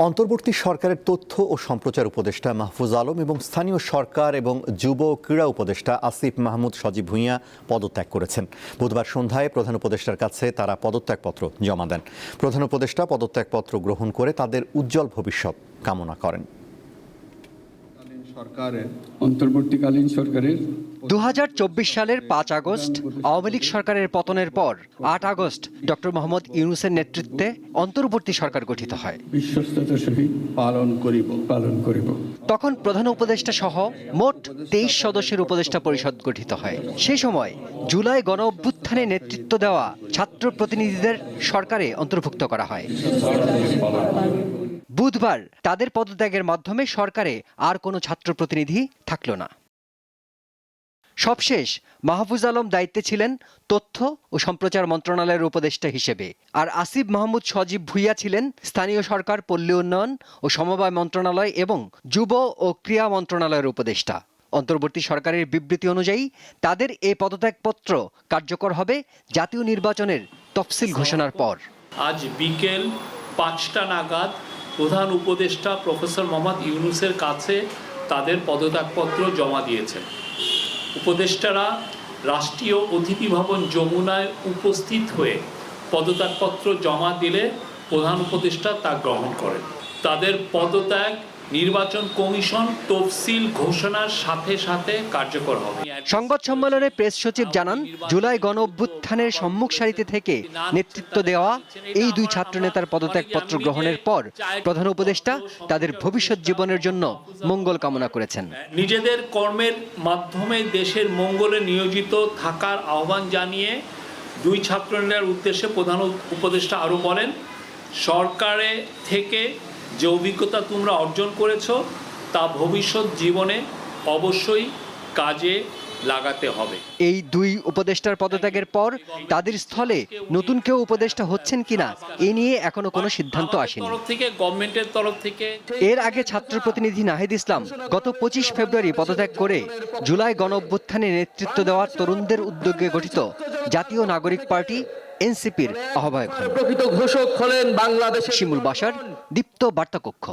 অন্তর্বর্তী সরকারের তথ্য ও সম্প্রচার উপদেষ্টা মাহফুজ আলম এবং স্থানীয় সরকার এবং যুব ক্রীড়া উপদেষ্টা আসিফ মাহমুদ সজীব ভুঁইয়া পদত্যাগ করেছেন। বুধবার সন্ধ্যায় প্রধান উপদেষ্টার কাছে তারা পদত্যাগপত্র জমা দেন। প্রধান উপদেষ্টা পদত্যাগপত্র গ্রহণ করে তাদের উজ্জ্বল ভবিষ্যৎ কামনা করেন। অন্তর্বর্তীকালীন সরকারের 2024 সালের 5 আগস্ট আওয়ামী লীগ সরকারের পতনের পর 8 আগস্ট ডক্টর মোহাম্মদ ইউনূসের নেতৃত্বে অন্তর্বর্তী সরকার গঠিত হয়। বিশ্বস্ততার সহিত পালন করিব। তখন প্রধান উপদেষ্টা সহ মোট 23 সদস্যের উপদেষ্টা পরিষদ গঠিত হয়। সেই সময় জুলাই গণ অভ্যুত্থানে নেতৃত্ব দেওয়া ছাত্র প্রতিনিধিদের সরকারে অন্তর্ভুক্ত করা হয়। বুধবার তাদের পদত্যাগের মাধ্যমে সরকারে আর কোনো ছাত্র প্রতিনিধি থাকল না। সবশেষ মাহফুজ আলম দায়িত্বে ছিলেন তথ্য ও সম্প্রচার মন্ত্রণালয়ের উপদেষ্টা হিসেবে, আর আসিফ মাহমুদ সজীব ভুঁইয়া ছিলেন স্থানীয় সরকার, পল্লী উন্নয়ন ও সমবায় মন্ত্রণালয় এবং যুব ও ক্রীড়া মন্ত্রণালয়ের উপদেষ্টা। অন্তর্বর্তী সরকারের বিবৃতি অনুযায়ী তাদের এই পদত্যাগপত্র কার্যকর হবে জাতীয় নির্বাচনের তফসিল ঘোষণার পর। আজ বিকেল 5টা নাগাদ প্রধান উপদেষ্টা প্রফেসর মোহাম্মদ ইউনূসের কাছে তাদের পদত্যাগপত্র জমা দিয়েছেন। উপদেষ্টারা রাষ্ট্রীয় অতিথি ভবন যমুনায় উপস্থিত হয়ে পদত্যাগপত্র জমা দিলে প্রধান উপদেষ্টা তা গ্রহণ করেন। তাদের পদত্যাগ নির্বাচন কমিশন তফসিল ঘোষণার সাথে সাথে কার্যকর হবে। সংবাদ সম্মেলনে প্রেস সচিব জানান, জুলাই গণ অভ্যুত্থানের সম্মুখ সারিতে থেকে নেতৃত্ব দেওয়া এই দুই ছাত্রনেতার পদত্যাগপত্র গ্রহণের পর প্রধান উপদেষ্টা তাদের ভবিষ্যৎ জীবনের জন্য মঙ্গল কামনা করেছেন। নিজেদের কর্মের মাধ্যমে দেশের মঙ্গলে নিয়োজিত থাকার আহ্বান জানিয়ে দুই ছাত্রনেতার উদ্দেশ্যে প্রধান উপদেষ্টা আরও বলেন, সরকারে থেকে যে অভিজ্ঞতা তোমরা অর্জন করেছো তা ভবিষ্যৎ জীবনে অবশ্যই কাজে লাগাতে হবে। এই দুই উপদেষ্টার পদত্যাগের পর তাদের স্থলে নতুন কেউ উপদেষ্টা হচ্ছেন কিনা এ নিয়ে এখনো কোনো সিদ্ধান্ত আসেনি। গভর্নমেন্টের তরফ থেকে এর আগে ছাত্র প্রতিনিধি নাহিদ ইসলাম গত 25 ফেব্রুয়ারি পদত্যাগ করে জুলাই গণ অভ্যুত্থানে নেতৃত্ব দেওয়া তরুণদের উদ্যোগে গঠিত জাতীয় নাগরিক পার্টি এনসিপির আহ্বায়ক হন। প্রকৃত ঘোষক হলেন বাংলাদেশের শিমুল বাশার, দীপ্ত বার্তা কক্ষ।